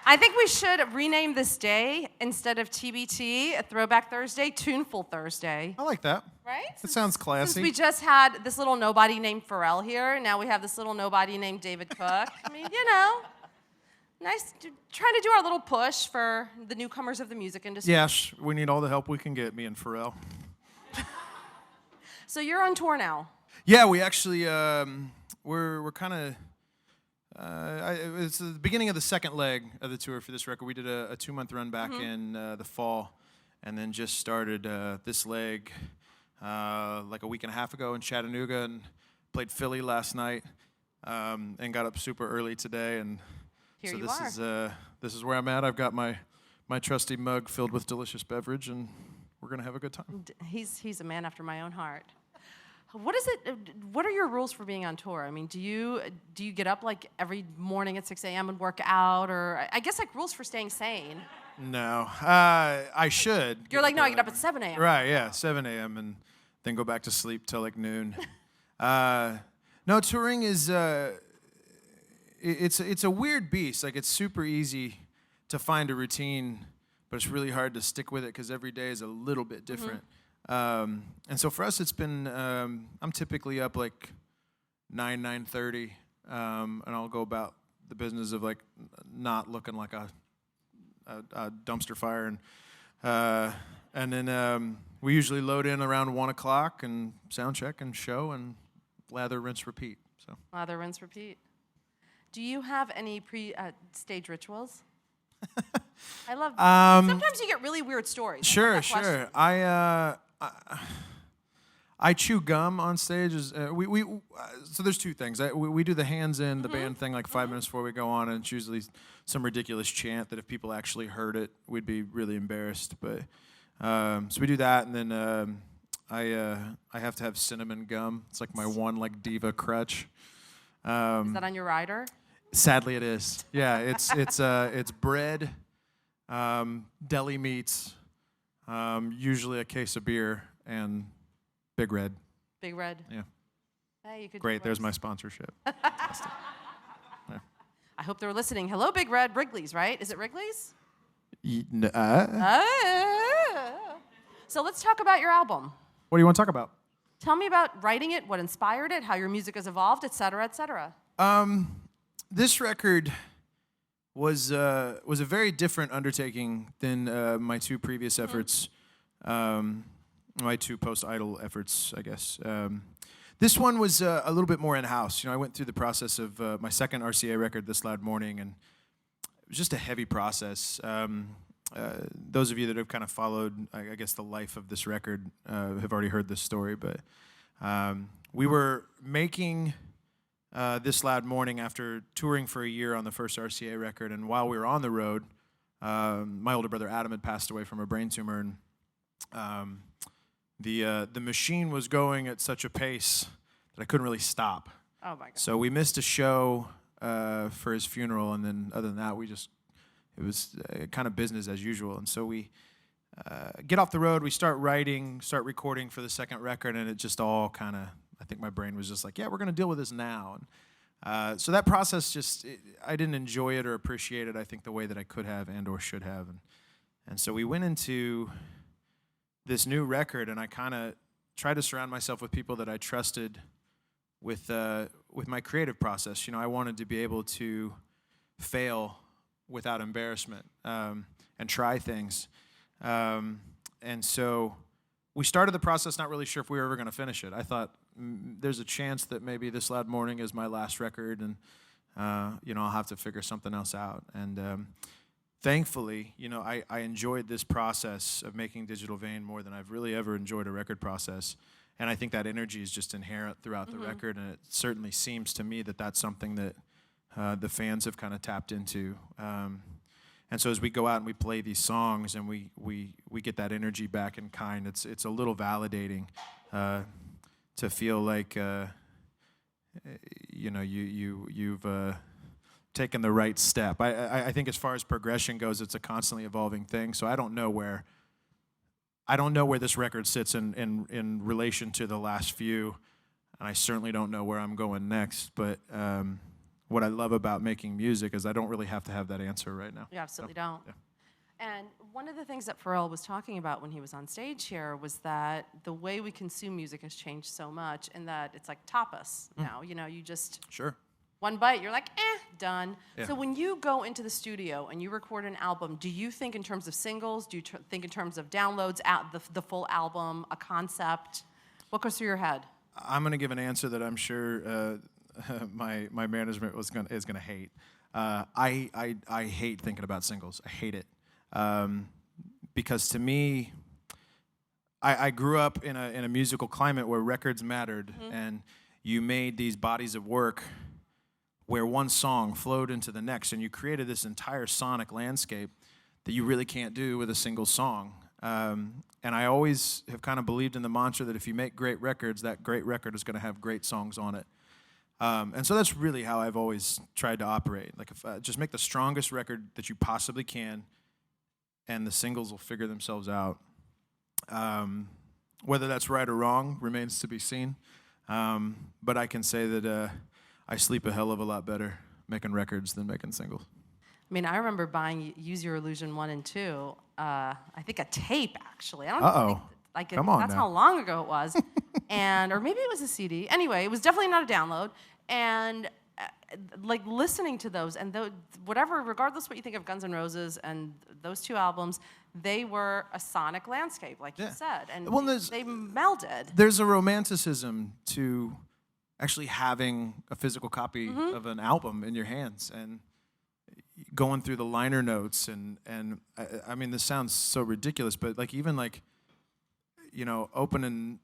I think we should rename this day, instead of TBT, a Throwback Thursday, Tuneful Thursday. I like that. Right? That sounds classy. Since we just had this little nobody named Pharrell here, now we have this little nobody named David Cook. I mean, nice, trying to do our little push for the newcomers of the music industry. Yes, we need all the help we can get, me and Pharrell. So you're on tour now. Yeah, we actually, we're kind of, it's the beginning of the second leg of the tour for this record. We did a 2-month run back in the fall, and then just started this leg like a week and a half ago in Chattanooga, and played Philly last night, and got up super early today, and Here so you this is where I'm at. I've got my trusty mug filled with delicious beverage, and we're gonna have a good time. He's a man after my own heart. What are your rules for being on tour? I mean, do you get up like every morning at 6 a.m. and work out, or I guess like rules for staying sane? No, I should. You're like, no, I get up at 7 a.m. Right, yeah, 7 a.m. and then go back to sleep till like noon. No, touring is it's a weird beast. Like, it's super easy to find a routine, but it's really hard to stick with it because every day is a little bit different. And so for us, it's been, I'm typically up like 9:30, and I'll go about the business of like not looking like a dumpster fire, and then we usually load in around 1 o'clock and sound check and show and lather, rinse, repeat. So lather, rinse, repeat. Do you have any stage rituals? I love. Sometimes you get really weird stories. Sure. I chew gum on stage. So there's two things. We do the hands in the band thing like 5 minutes before we go on, and it's usually some ridiculous chant that if people actually heard it, we'd be really embarrassed. But so we do that, and then I have to have cinnamon gum. It's like my one like diva crutch. Is that on your rider? Sadly, it is. Yeah, it's bread, deli meats, usually a case of beer, and Big Red. Big Red. Yeah. Hey, you could. Great. There's my sponsorship. Yeah. I hope they're listening. Hello, Big Red. Wrigley's, right? Is it Wrigley's? So let's talk about your album. What do you want to talk about? Tell me about writing it, what inspired it, how your music has evolved, et cetera, et cetera. This record was a very different undertaking than my two previous efforts, my two post-Idol efforts, I guess. This one was a little bit more in-house. I went through the process of my second RCA record, This Loud Morning, and it was just a heavy process. Those of you that have kind of followed, I guess, the life of this record have already heard this story, but we were making This Loud Morning after touring for a year on the first RCA record, and while we were on the road, my older brother Adam had passed away from a brain tumor, and the machine was going at such a pace that I couldn't really stop. Oh my God. So we missed a show for his funeral, and then other than that, it was kind of business as usual. And so we get off the road, we start writing, start recording for the second record, and it just all kind of, I think my brain was just like, yeah, we're going to deal with this now. And so that process I didn't enjoy it or appreciate it, I think, the way that I could have and or should have. And so we went into this new record, and I kind of tried to surround myself with people that I trusted with my creative process. I wanted to be able to fail without embarrassment and try things. And so we started the process not really sure if we were ever going to finish it. I thought there's a chance that maybe This Loud Morning is my last record, and I'll have to figure something else out. And thankfully, I enjoyed this process of making Digital Vein more than I've really ever enjoyed a record process. And I think that energy is just inherent throughout the record, and it certainly seems to me that that's something that the fans have kind of tapped into. And so as we go out and we play these songs and we get that energy back in kind, it's a little validating to feel like you've taken the right step. I think as far as progression goes, it's a constantly evolving thing. So I don't know where this record sits in relation to the last few, and I certainly don't know where I'm going next. But what I love about making music is I don't really have to have that answer right now. You absolutely don't. Yeah. And one of the things that Pharrell was talking about when he was on stage here was that the way we consume music has changed so much, and that it's like tapas now. You know, you just Sure. one bite, you're like, done. Yeah. So when you go into the studio and you record an album, do you think in terms of singles? Do you think in terms of downloads, the full album, a concept? What goes through your head? I'm going to give an answer that I'm sure my management is going to hate. I hate thinking about singles. I hate it. Because to me, I grew up in a musical climate where records mattered, and you made these bodies of work where one song flowed into the next, and you created this entire sonic landscape that you really can't do with a single song. And I always have kind of believed in the mantra that if you make great records, that great record is going to have great songs on it. And so that's really how I've always tried to operate. Like, if just make the strongest record that you possibly can, and the singles will figure themselves out. Whether that's right or wrong remains to be seen. But I can say that I sleep a hell of a lot better making records than making singles. I mean, I remember buying Use Your Illusion 1 and 2, I think a tape, actually. I don't Uh-oh. think, like, Come on that's now. how long ago it was. Or maybe it was a CD. Anyway, it was definitely not a download. And like listening to those and whatever, regardless what you think of Guns N' Roses and those two albums, they were a sonic landscape, like you said, and Well, they melded. There's a romanticism to actually having a physical copy of an album in your hands and going through the liner notes and I mean, this sounds so ridiculous, but like even like, you know, opening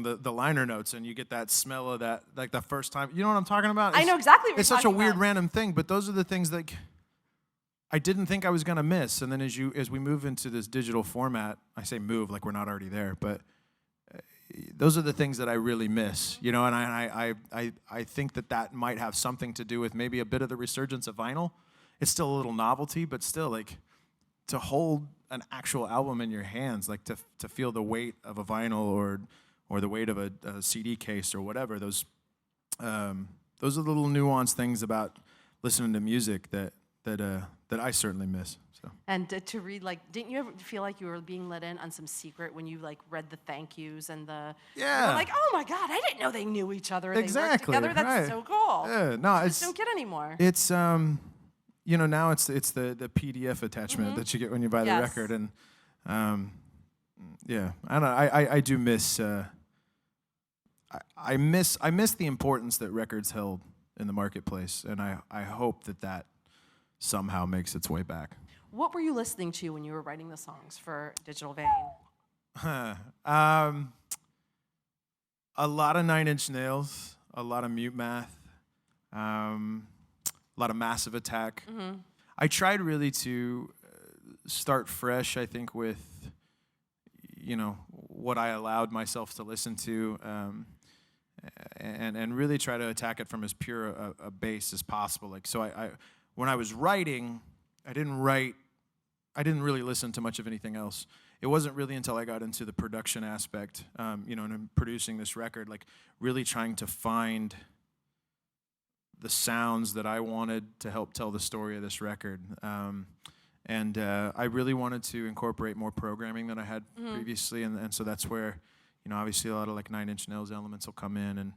the liner notes and you get that smell of that, like the first time, you know what I'm talking about? I know exactly what you're It's such a talking weird about. random thing, but those are the things that I didn't think I was gonna miss. And then as we move into this digital format, I say move like we're not already there, but those are the things that I really miss, you know. And I think that might have something to do with maybe a bit of the resurgence of vinyl. It's still a little novelty, but still, like, to hold an actual album in your hands, like to feel the weight of a vinyl or the weight of a CD case or whatever. Those are the little nuanced things about listening to music that I certainly miss. So. And to read, like, didn't you ever feel like you were being let in on some secret when you, like, read the thank yous and the... Yeah. You were like, oh, my God, I didn't know they knew each other. Exactly. They worked together. That's right. so cool. Yeah. No, I just don't get anymore. It's you know, now it's the PDF attachment that you get when you buy the Yes. record, and yeah, I don't know. I do miss. I miss the importance that records held in the marketplace, and I hope that somehow makes its way back. What were you listening to when you were writing the songs for Digital Vein? A lot of Nine Inch Nails, a lot of Mute Math, a lot of Massive Attack. I tried really to start fresh, I think, with, you know, what I allowed myself to listen to, and really try to attack it from as pure a base as possible. Like, so I when I was writing, I didn't really listen to much of anything else. It wasn't really until I got into the production aspect, you know, and in producing this record, like really trying to find the sounds that I wanted to help tell the story of this record. And I really wanted to incorporate more programming than I had previously, and so that's where, you know, obviously a lot of like Nine Inch Nails elements will come in,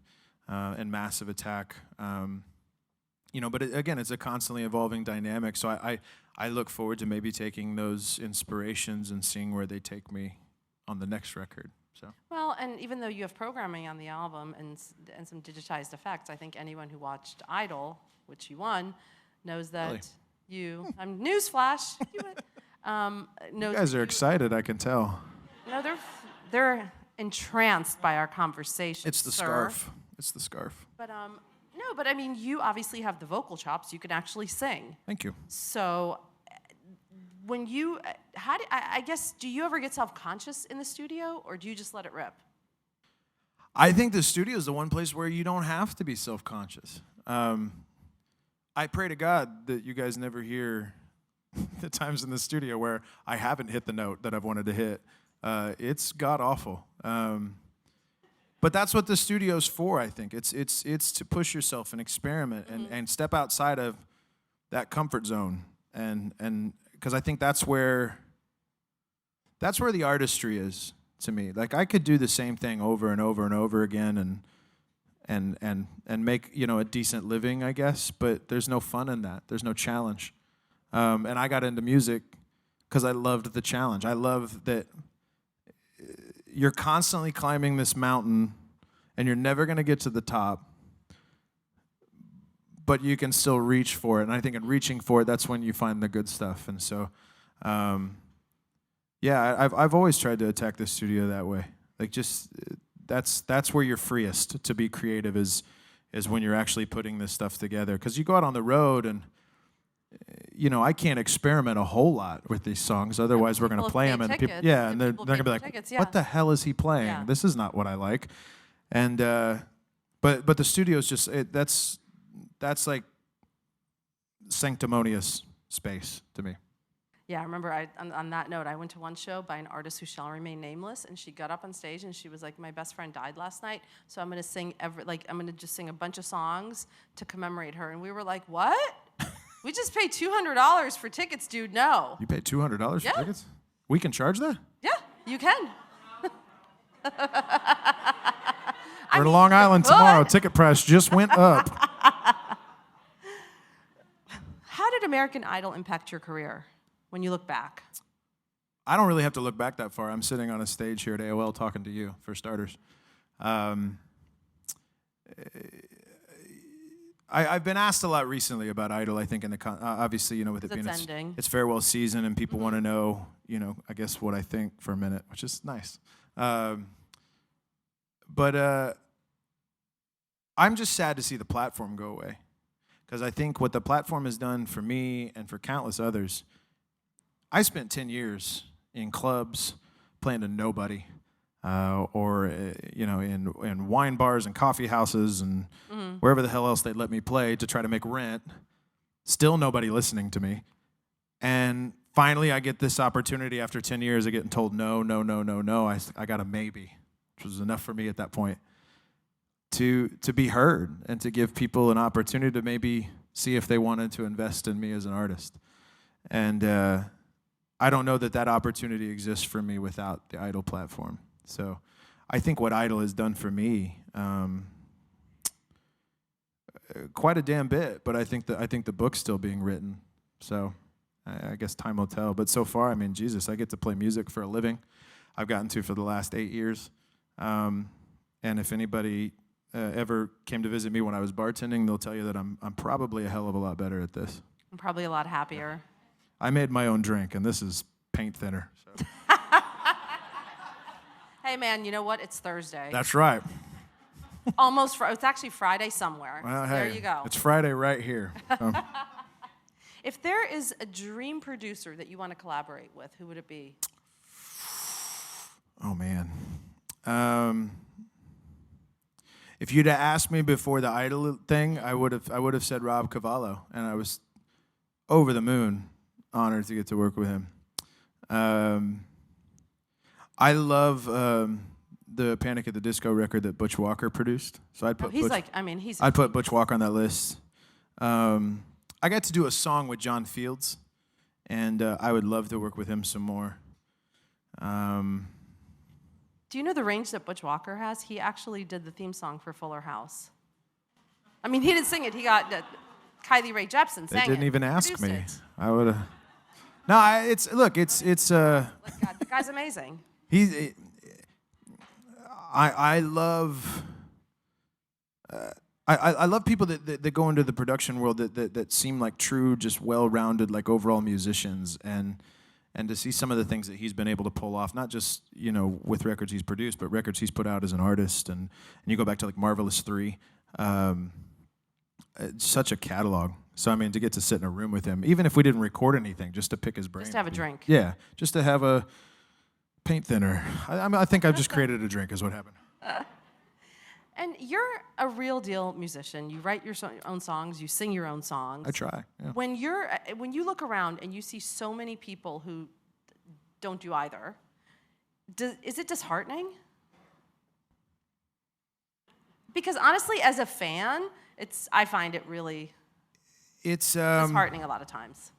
and Massive Attack. You know, but again, it's a constantly evolving dynamic. So I look forward to maybe taking those inspirations and seeing where they take me on the next record. So. Well, and even though you have programming on the album and some digitized effects, I think anyone who watched Idol, which you won, knows that Really? Newsflash, you You guys are excited, I can tell. No, they're entranced by our conversation. It's the sir. scarf. It's the scarf. But no, but I mean, you obviously have the vocal chops. You can actually sing. Thank you. So, when you, I guess, do you ever get self-conscious in the studio, or do you just let it rip? I think the studio is the one place where you don't have to be self-conscious. I pray to God that you guys never hear the times in the studio where I haven't hit the note that I've wanted to hit. It's god-awful. But that's what the studio's for, I think. It's to push yourself and experiment and step outside of that comfort zone. And because I think that's where the artistry is to me. Like I could do the same thing over and over and over again and make, you know, a decent living, I guess, but there's no fun in that. There's no challenge. And I got into music because I loved the challenge. I love that you're constantly climbing this mountain and you're never going to get to the top, but you can still reach for it. And I think in reaching for it, that's when you find the good stuff. And so, yeah, I've always tried to attack the studio that way. Like just that's where you're freest to be creative is when you're actually putting this stuff together. Because you go out on the road and, you know, I can't experiment a whole lot with these songs. Otherwise, we're going to play them, and people, and they're going to be like, tickets, "What the hell is he playing? Yeah. This is not what I like." And but the studio's just that's like sanctimonious space to me. Yeah, I remember on that note, I went to one show by an artist who shall remain nameless, and she got up on stage and she was like, "My best friend died last night, so I'm gonna sing I'm gonna just sing a bunch of songs to commemorate her." And we were like, "What? We just paid $200 for tickets, dude. No." You paid $200 Yeah. for tickets? We can charge that? Yeah, you can. We're in Long Island tomorrow. Ticket price just went up. How did American Idol impact your career when you look back? I don't really have to look back that far. I'm sitting on a stage here at AOL talking to you, for starters. I've been asked a lot recently about Idol. I think in the obviously, you know, with it being it's farewell season and people want to know, you know, I guess what I think for a minute, which is nice. But I'm just sad to see the platform go away, because I think what the platform has done for me and for countless others. I spent 10 years in clubs playing to nobody. Or you know, in wine bars and coffee houses and wherever the hell else they'd let me play to try to make rent. Still nobody listening to me. And finally I get this opportunity after 10 years of getting told no. I got a maybe, which was enough for me at that point to be heard and to give people an opportunity to maybe see if they wanted to invest in me as an artist. And I don't know that opportunity exists for me without the Idol platform. So I think what Idol has done for me, quite a damn bit, but I think the book's still being written. So I guess time will tell. But so far, I mean, Jesus, I get to play music for a living. I've gotten to for the last 8 years. And if anybody ever came to visit me when I was bartending, they'll tell you that I'm probably a hell of a lot better at this. I'm probably a lot happier. I made my own drink, and this is paint thinner. So. Hey, man, you know what? It's Thursday. That's right. Almost. It's actually Friday somewhere. Well, hey, there you go. It's Friday right here. If there is a dream producer that you want to collaborate with, who would it be? Oh, man. If you'd have asked me before the Idol thing, I would have said Rob Cavallo, and I was over the moon honored to get to work with him. I love the Panic at the Disco record that Butch Walker produced. So I'd put I'd put Butch Walker on that list. I got to do a song with John Fields, and I would love to work with him some more. Do you know the range that Butch Walker has? He actually did the theme song for Fuller House. I mean, he didn't sing it. He got Kylie Rae Jepsen sang it. They didn't even ask me. It. I would have. No, it's God, the guy's amazing. I love. I love people that go into the production world that seem like true, just well-rounded, like overall musicians, and to see some of the things that he's been able to pull off, not just, you know, with records he's produced, but records he's put out as an artist, and you go back to like Marvelous 3, it's such a catalog. So I mean, to get to sit in a room with him, even if we didn't record anything, just to pick his brain, just to have a drink. Yeah, just to have a paint thinner. I think I've just created a drink, is what happened. And you're a real deal musician. You write your own songs. You sing your own songs. I try. Yeah. When you look around and you see so many people who don't do either, is it disheartening? Because honestly, as a fan, I find it really It's disheartening a lot of times.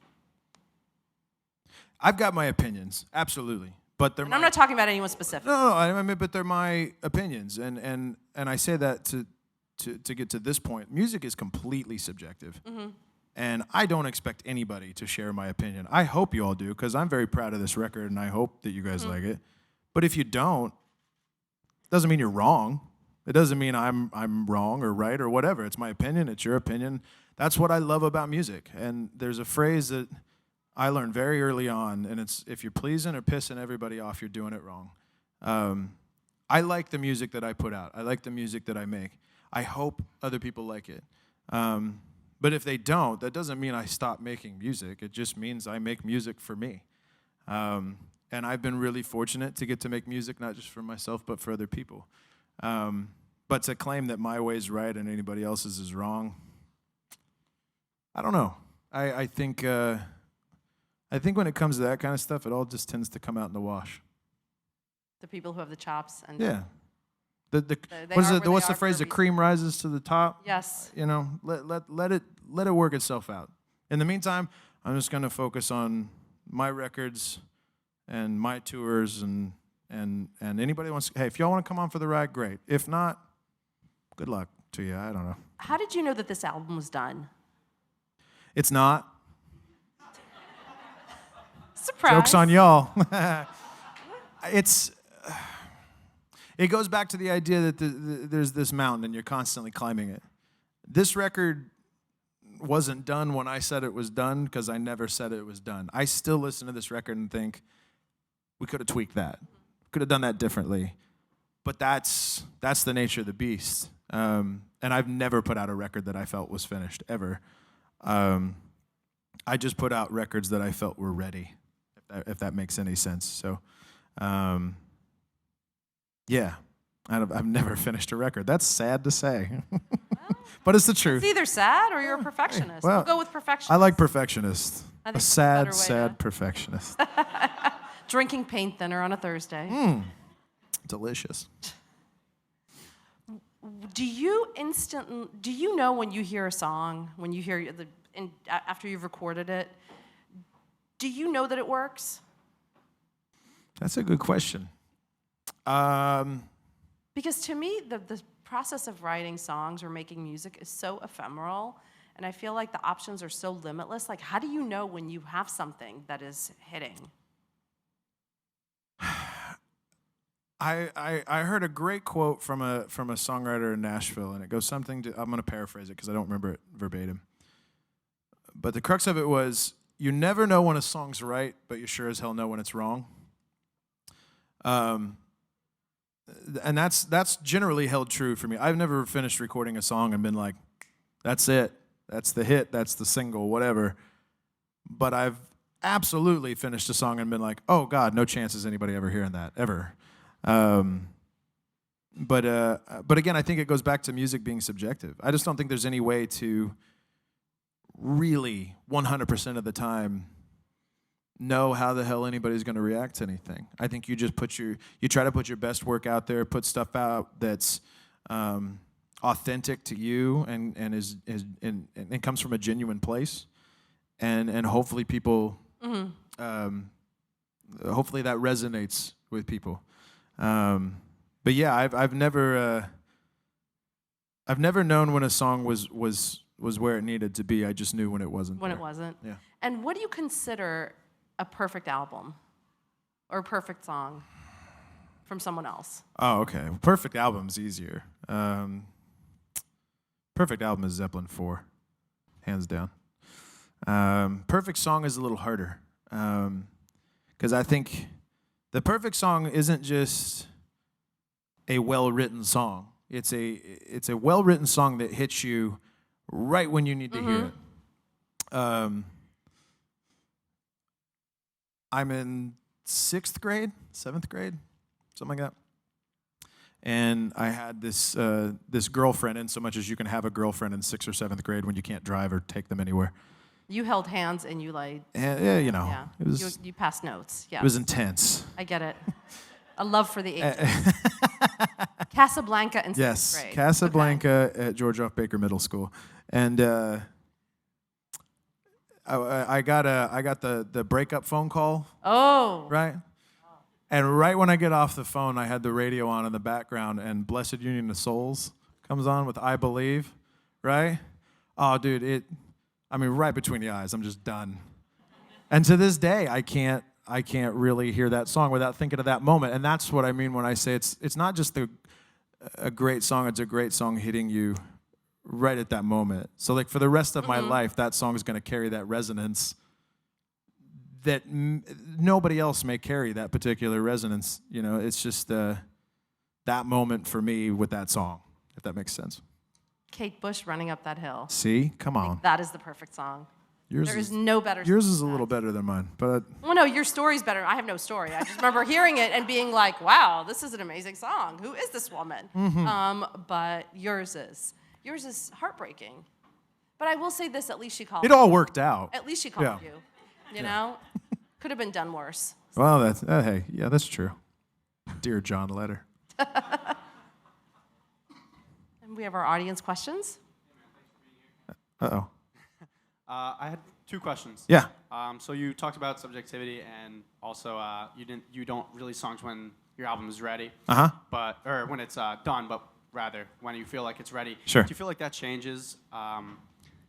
I've got my opinions, absolutely, but they're And I'm not talking about anyone specific. no, I mean, but they're my opinions, and I say that to get to this point. Music is completely subjective, and I don't expect anybody to share my opinion. I hope you all do, because I'm very proud of this record, and I hope that you guys like it. But if you don't, doesn't mean you're wrong. It doesn't mean I'm wrong or right or whatever. It's my opinion. It's your opinion. That's what I love about music. And there's a phrase that I learned very early on, and it's, if you're pleasing or pissing everybody off, you're doing it wrong. I like the music that I put out. I like the music that I make. I hope other people like it. But if they don't, that doesn't mean I stop making music. It just means I make music for me. And I've been really fortunate to get to make music, not just for myself, but for other people. But to claim that my way is right and anybody else's is wrong, I don't know. I think when it comes to that kind of stuff, it all just tends to come out in the wash. The people who have the chops and Yeah. they What's the are phrase? for a The cream rises to the top. Yes. You know, let it work itself out. In the meantime, I'm just gonna focus on my records and my tours and anybody wants. Hey, if y'all want to come on for the ride, great. If not, good luck to you. I don't know. How did you know that this album was done? It's not. Surprise. Joke's on y'all. It goes back to the idea that there's this mountain and you're constantly climbing it. This record wasn't done when I said it was done, because I never said it was done. I still listen to this record and think, we could have tweaked that. Could have done that differently. But that's the nature of the beast. And I've never put out a record that I felt was finished, ever. I just put out records that I felt were ready, if that makes any sense. So, yeah, I've never finished a record. That's sad to say, but it's the truth. It's either sad or you're a perfectionist. Well, We'll go with perfectionist. I like perfectionist. I think A that's a better way sad perfectionist. Drinking paint thinner on a Thursday. Delicious. Do you know when you hear a song, when you hear after you've recorded it, do you know that it works? That's a good question. Because to me, the process of writing songs or making music is so ephemeral, and I feel like the options are so limitless. Like, how do you know when you have something that is hitting? I heard a great quote from a songwriter in Nashville, and it goes something to, I'm going to paraphrase it because I don't remember it verbatim. But the crux of it was, you never know when a song's right, but you sure as hell know when it's wrong. And that's generally held true for me. I've never finished recording a song and been like, that's it, that's the hit, that's the single, whatever. But I've absolutely finished a song and been like, oh God, no chance is anybody ever hearing that, ever. But again, I think it goes back to music being subjective. I just don't think there's any way to really 100% of the time know how the hell anybody's going to react to anything. I think you just you try to put your best work out there, put stuff out that's authentic to you and comes from a genuine place, and hopefully people, hopefully that resonates with people. But yeah, I've never known when a song was where it needed to be. I just knew when it wasn't. When it wasn't. Yeah. And what do you consider a perfect album or a perfect song from someone else? Oh, okay. Perfect album's easier. Perfect album is Zeppelin 4, hands down. Perfect song is a little harder, because I think the perfect song isn't just a well-written song. It's a well-written song that hits you right when you need to hear it. I'm in 7th grade, something like that. And I had this girlfriend, in so much as you can have a girlfriend in 6th or 7th grade when you can't drive or take them anywhere. You held hands and you like... Yeah, you know. Yeah. It was, you passed notes. Yeah. It was intense. I get it. A love for the ages. Casablanca in Yes, sixth grade. Casablanca at George F. Baker Middle School, and I got the breakup phone call, Oh. right? And right when I get off the phone, I had the radio on in the background, and Blessed Union of Souls comes on with I Believe, right? Oh, dude, right between the eyes, I'm just done. And to this day, I can't really hear that song without thinking of that moment. And that's what I mean when I say it's not just a great song, it's a great song hitting you right at that moment. So like for the rest of my life, that song is going to carry that resonance that nobody else may carry, that particular resonance. You know, it's just that moment for me with that song, if that makes sense. Kate Bush, Running Up That Hill. See? Come on. That is the perfect song. There is no better song. Yours is a little better than mine, but... Well, no, your story's better. I have no story. I just remember hearing it and being like, wow, this is an amazing song. Who is this woman? But yours is. Yours is heartbreaking. But I will say this, at least she called It all worked out. At least she called you. You know? Could have been done worse. Well, that's hey, yeah, that's true. Dear John letter. And we have our audience questions. Uh-oh. I had 2 questions. Yeah. So you talked about subjectivity, and also you don't release songs when your album is ready. Or when it's done, but rather when you feel like it's ready. Sure. Do you feel like that changes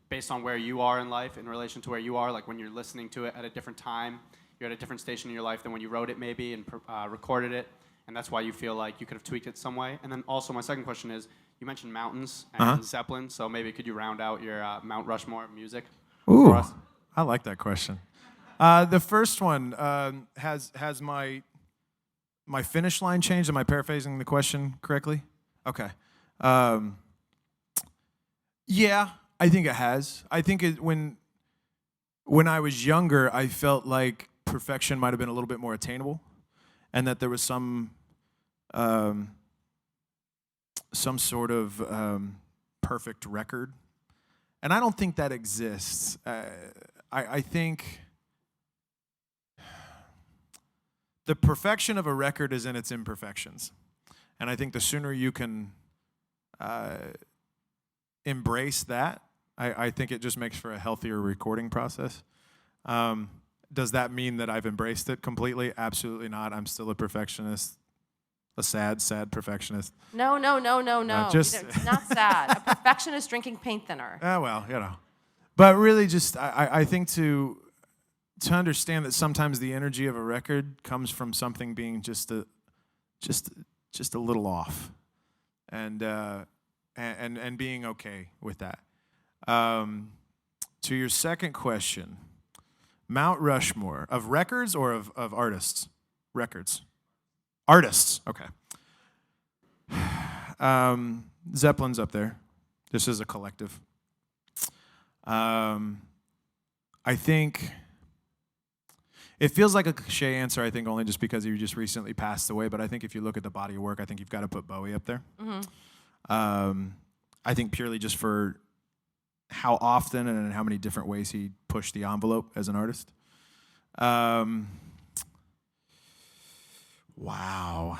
based on where you are in life in relation to where you are? Like when you're listening to it at a different time, you're at a different station in your life than when you wrote it maybe and recorded it, and that's why you feel like you could have tweaked it some way? And then also my second question is, you mentioned mountains and Zeppelin, so maybe could you round out your Mount Rushmore music? Ooh, I like that question. The first one has my finish line changed? Am I paraphrasing the question correctly? Okay. Yeah, I think it has. I think when I was younger, I felt like perfection might have been a little bit more attainable, and that there was some sort of perfect record. And I don't think that exists. I think the perfection of a record is in its imperfections. And I think the sooner you can embrace that, I think it just makes for a healthier recording process. Does that mean that I've embraced it completely? Absolutely not. I'm still a perfectionist. A sad perfectionist. No. Just It's not sad. A perfectionist drinking paint thinner. Well, you know. But really just, I think to understand that sometimes the energy of a record comes from something being just a little off. And being okay with that. To your second question, Mount Rushmore, of records or of artists? Records. Artists, okay. Zeppelin's up there. This is a collective. I think it feels like a cliche answer, I think, only just because he just recently passed away, but I think if you look at the body of work, I think you've got to put Bowie up there. I think purely just for how often and in how many different ways he pushed the envelope as an artist. Wow.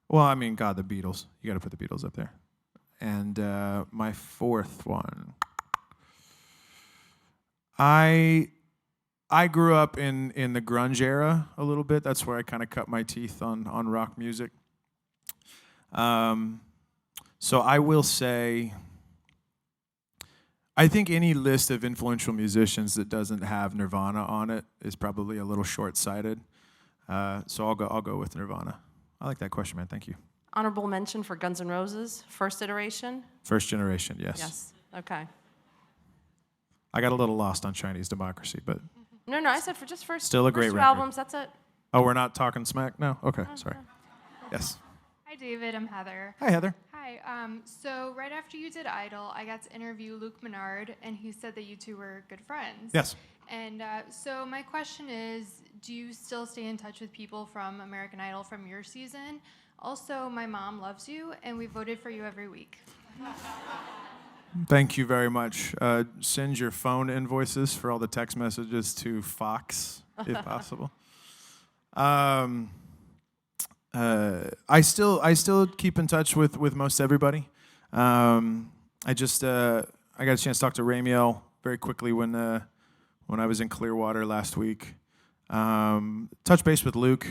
Well, I mean, God, the Beatles. You got to put the Beatles up there. And my fourth one. I grew up in the grunge era a little bit. That's where I kind of cut my teeth on rock music. So I will say, I think any list of influential musicians that doesn't have Nirvana on it is probably a little short-sighted. So I'll go with Nirvana. I like that question, man. Thank you. Honorable mention for Guns N' Roses, first iteration? First generation, yes. Yes, okay. I got a little lost on Chinese democracy, but... No, I said for just first. Still a great first two record. albums, that's it. Oh, we're not talking smack? No? Okay, sorry. Yes. Hi, David. I'm Heather. Hi, Heather. Hi. So right after you did Idol, I got to interview Luke Menard, and he said that you two were good friends. Yes. And so my question is, do you still stay in touch with people from American Idol from your season? Also, my mom loves you, and we voted for you every week. Thank you very much. Send your phone invoices for all the text messages to Fox, if possible. I still keep in touch with most everybody. I got a chance to talk to Ramiel very quickly when I was in Clearwater last week. Touch base with Luke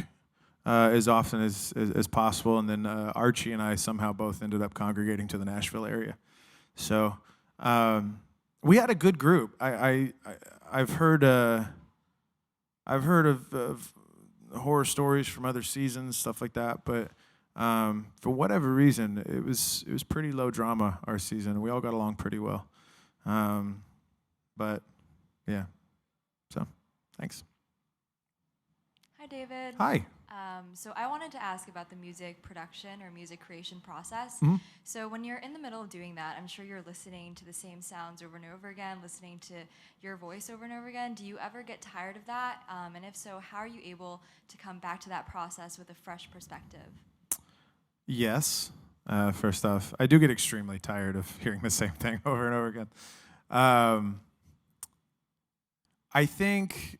as often as possible, and then Archie and I somehow both ended up congregating to the Nashville area. So we had a good group. I've heard of horror stories from other seasons, stuff like that, but for whatever reason, it was pretty low drama our season. We all got along pretty well. But yeah, so thanks. Hi, David. Hi. So I wanted to ask about the music production or music creation process. Mhm. So when you're in the middle of doing that, I'm sure you're listening to the same sounds over and over again, listening to your voice over and over again. Do you ever get tired of that? And if so, how are you able to come back to that process with a fresh perspective? Yes. First off, I do get extremely tired of hearing the same thing over and over again. I think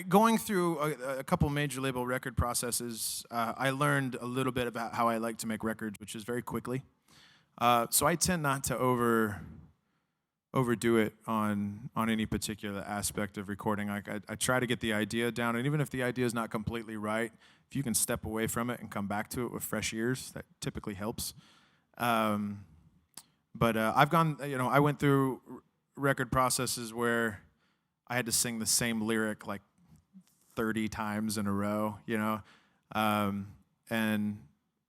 going through a couple major label record processes, I learned a little bit about how I like to make records, which is very quickly. So I tend not to overdo it on any particular aspect of recording. I try to get the idea down, and even if the idea is not completely right, if you can step away from it and come back to it with fresh ears, that typically helps. But I went through record processes where I had to sing the same lyric like 30 times in a row, and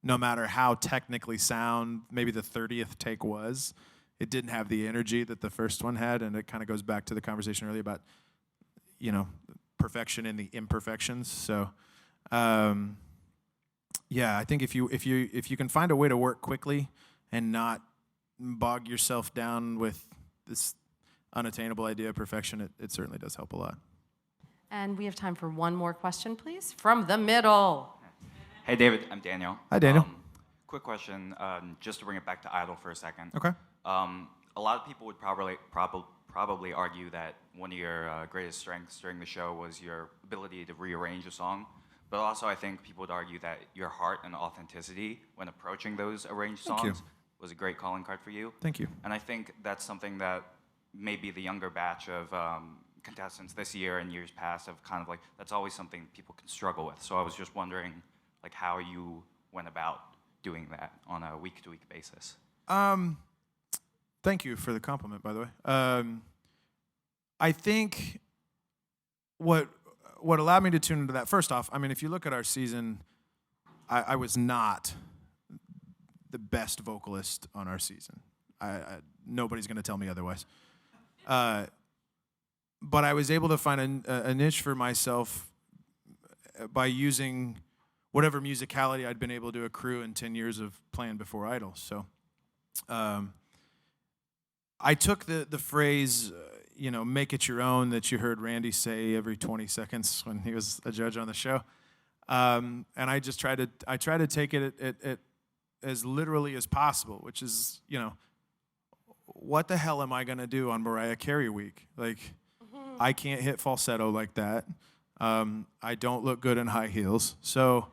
no matter how technically sound maybe the 30th take was, it didn't have the energy that the first one had, and it kind of goes back to the conversation earlier about, perfection and the imperfections. So, yeah, I think if you can find a way to work quickly and not bog yourself down with this unattainable idea of perfection, it certainly does help a lot. And we have time for one more question, please, from the middle. Hey, David. I'm Daniel. Hi, Daniel. Quick question, just to bring it back to Idol for a second. Okay. A lot of people would probably argue that one of your greatest strengths during the show was your ability to rearrange a song. But also, I think people would argue that your heart and authenticity when approaching those arranged Thank you. songs was a great calling card for you. Thank you. And I think that's something that maybe the younger batch of contestants this year and years past have kind of that's always something people can struggle with. So I was just wondering how you went about doing that on a week-to-week basis. Thank you for the compliment, by the way. I think what allowed me to tune into that, first off, if you look at our season, I was not the best vocalist on our season. Nobody's going to tell me otherwise. But I was able to find a niche for myself by using whatever musicality I'd been able to accrue in 10 years of playing before Idol. So I took the phrase, make it your own, that you heard Randy say every 20 seconds when he was a judge on the show. And I just try to take it as literally as possible, which is, what the hell am I going to do on Mariah Carey week? I can't hit falsetto like that. I don't look good in high heels. So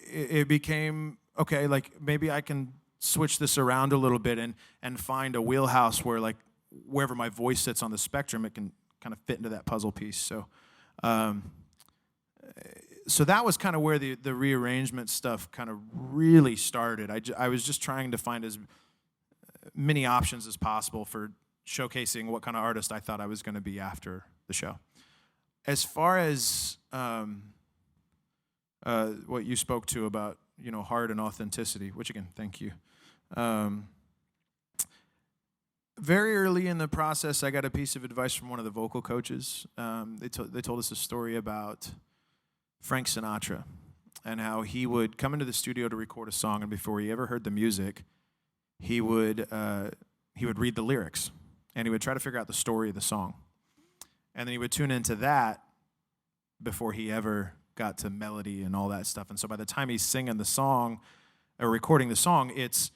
it became, okay, maybe I can switch this around a little bit and find a wheelhouse where, wherever my voice sits on the spectrum, it can kind of fit into that puzzle piece. So so that was kind of where the rearrangement stuff kind of really started. I was just trying to find as many options as possible for showcasing what kind of artist I thought I was going to be after the show. As far as what you spoke to about, heart and authenticity, which again, thank you. Very early in the process, I got a piece of advice from one of the vocal coaches. They told us a story about Frank Sinatra and how he would come into the studio to record a song, and before he ever heard the music, he would read the lyrics, and he would try to figure out the story of the song. And then he would tune into that before he ever got to melody and all that stuff. And so by the time he's singing the song or recording the song, it's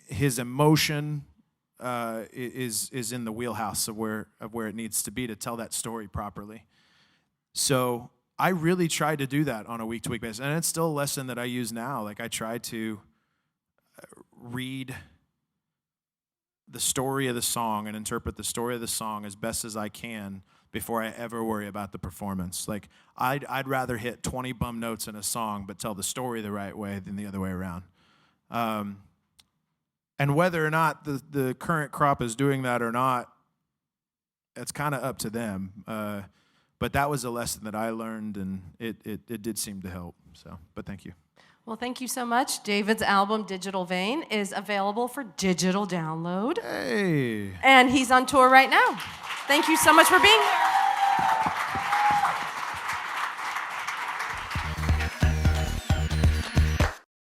his emotion is in the wheelhouse of where it needs to be to tell that story properly. So I really tried to do that on a week-to-week basis, and it's still a lesson that I use now. Like, I try to read the story of the song and interpret the story of the song as best as I can before I ever worry about the performance. Like, I'd rather hit 20 bum notes in a song but tell the story the right way than the other way around. And whether or not the current crop is doing that or not, it's kind of up to them. But that was a lesson that I learned, and it did seem to help. So, but thank you. Well, thank you so much. David's album, Digital Vein, is available for digital download. Hey. And he's on tour right now. Thank you so much for being here.